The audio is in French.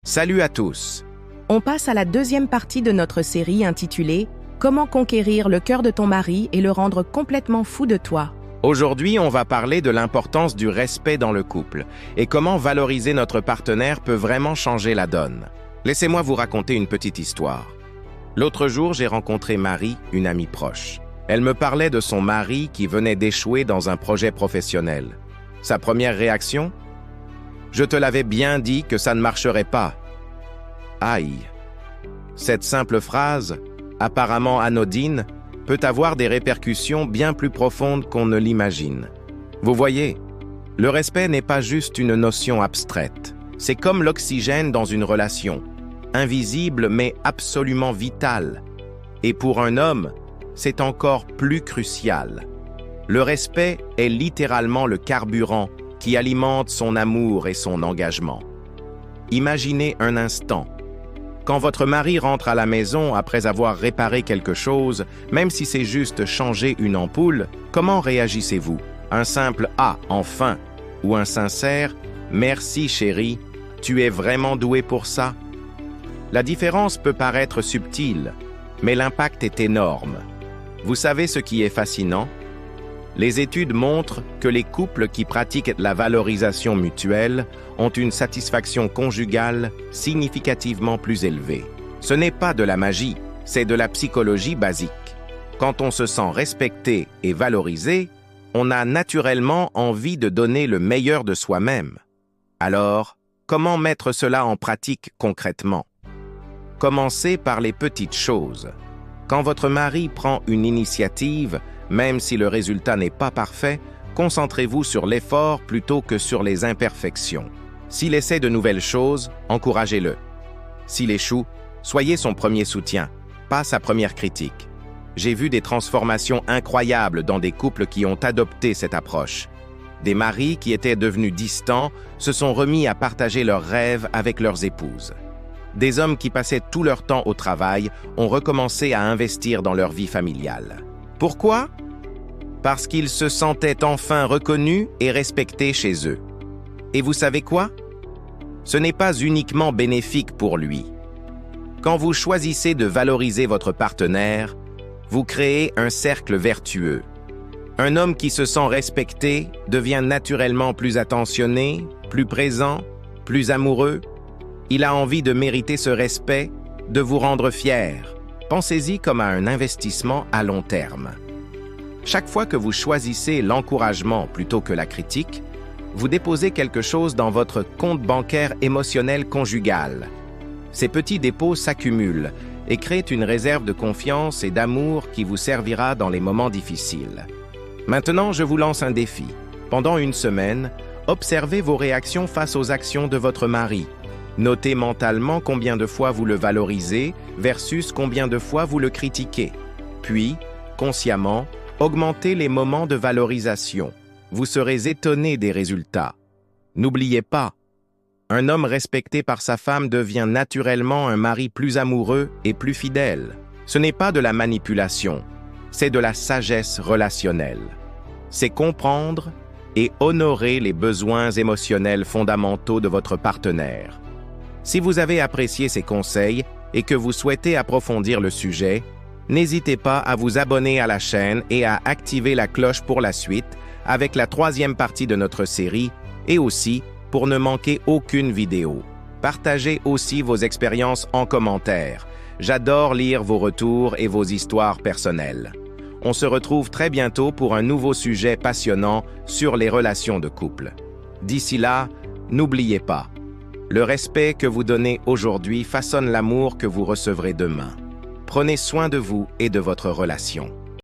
Salut à tous. On passe à la deuxième partie de notre série intitulée « Comment conquérir le cœur de ton mari et le rendre complètement fou de toi ». Aujourd'hui, on va parler de l'importance du respect dans le couple et comment valoriser notre partenaire peut vraiment changer la donne. Laissez-moi vous raconter une petite histoire. L'autre jour, j'ai rencontré Marie, une amie proche. Elle me parlait de son mari qui venait d'échouer dans un projet professionnel. Sa première réaction ? Je te l'avais bien dit que ça ne marcherait pas. Aïe. Cette simple phrase, apparemment anodine, peut avoir des répercussions bien plus profondes qu'on ne l'imagine. Vous voyez, le respect n'est pas juste une notion abstraite. C'est comme l'oxygène dans une relation, invisible mais absolument vital. Et pour un homme, c'est encore plus crucial. Le respect est littéralement le carburant qui alimente son amour et son engagement. Imaginez un instant. Quand votre mari rentre à la maison après avoir réparé quelque chose, même si c'est juste changer une ampoule, comment réagissez-vous? Un simple « Ah, enfin » ou un sincère « Merci chérie, tu es vraiment doué pour ça ». La différence peut paraître subtile, mais l'impact est énorme. Vous savez ce qui est fascinant? Les études montrent que les couples qui pratiquent la valorisation mutuelle ont une satisfaction conjugale significativement plus élevée. Ce n'est pas de la magie, c'est de la psychologie basique. Quand on se sent respecté et valorisé, on a naturellement envie de donner le meilleur de soi-même. Alors, comment mettre cela en pratique concrètement? Commencez par les petites choses. Quand votre mari prend une initiative, même si le résultat n'est pas parfait, concentrez-vous sur l'effort plutôt que sur les imperfections. S'il essaie de nouvelles choses, encouragez-le. S'il échoue, soyez son premier soutien, pas sa première critique. J'ai vu des transformations incroyables dans des couples qui ont adopté cette approche. Des maris qui étaient devenus distants se sont remis à partager leurs rêves avec leurs épouses. Des hommes qui passaient tout leur temps au travail ont recommencé à investir dans leur vie familiale. Pourquoi? Parce qu'ils se sentaient enfin reconnus et respectés chez eux. Et vous savez quoi? Ce n'est pas uniquement bénéfique pour lui. Quand vous choisissez de valoriser votre partenaire, vous créez un cercle vertueux. Un homme qui se sent respecté devient naturellement plus attentionné, plus présent, plus amoureux. Il a envie de mériter ce respect, de vous rendre fier. Pensez-y comme à un investissement à long terme. Chaque fois que vous choisissez l'encouragement plutôt que la critique, vous déposez quelque chose dans votre compte bancaire émotionnel conjugal. Ces petits dépôts s'accumulent et créent une réserve de confiance et d'amour qui vous servira dans les moments difficiles. Maintenant, je vous lance un défi. Pendant une semaine, observez vos réactions face aux actions de votre mari. Notez mentalement combien de fois vous le valorisez versus combien de fois vous le critiquez. Puis, consciemment, augmentez les moments de valorisation. Vous serez étonné des résultats. N'oubliez pas, un homme respecté par sa femme devient naturellement un mari plus amoureux et plus fidèle. Ce n'est pas de la manipulation, c'est de la sagesse relationnelle. C'est comprendre et honorer les besoins émotionnels fondamentaux de votre partenaire. Si vous avez apprécié ces conseils et que vous souhaitez approfondir le sujet, n'hésitez pas à vous abonner à la chaîne et à activer la cloche pour la suite avec la troisième partie de notre série et aussi pour ne manquer aucune vidéo. Partagez aussi vos expériences en commentaire. J'adore lire vos retours et vos histoires personnelles. On se retrouve très bientôt pour un nouveau sujet passionnant sur les relations de couple. D'ici là, n'oubliez pas, le respect que vous donnez aujourd'hui façonne l'amour que vous recevrez demain. Prenez soin de vous et de votre relation.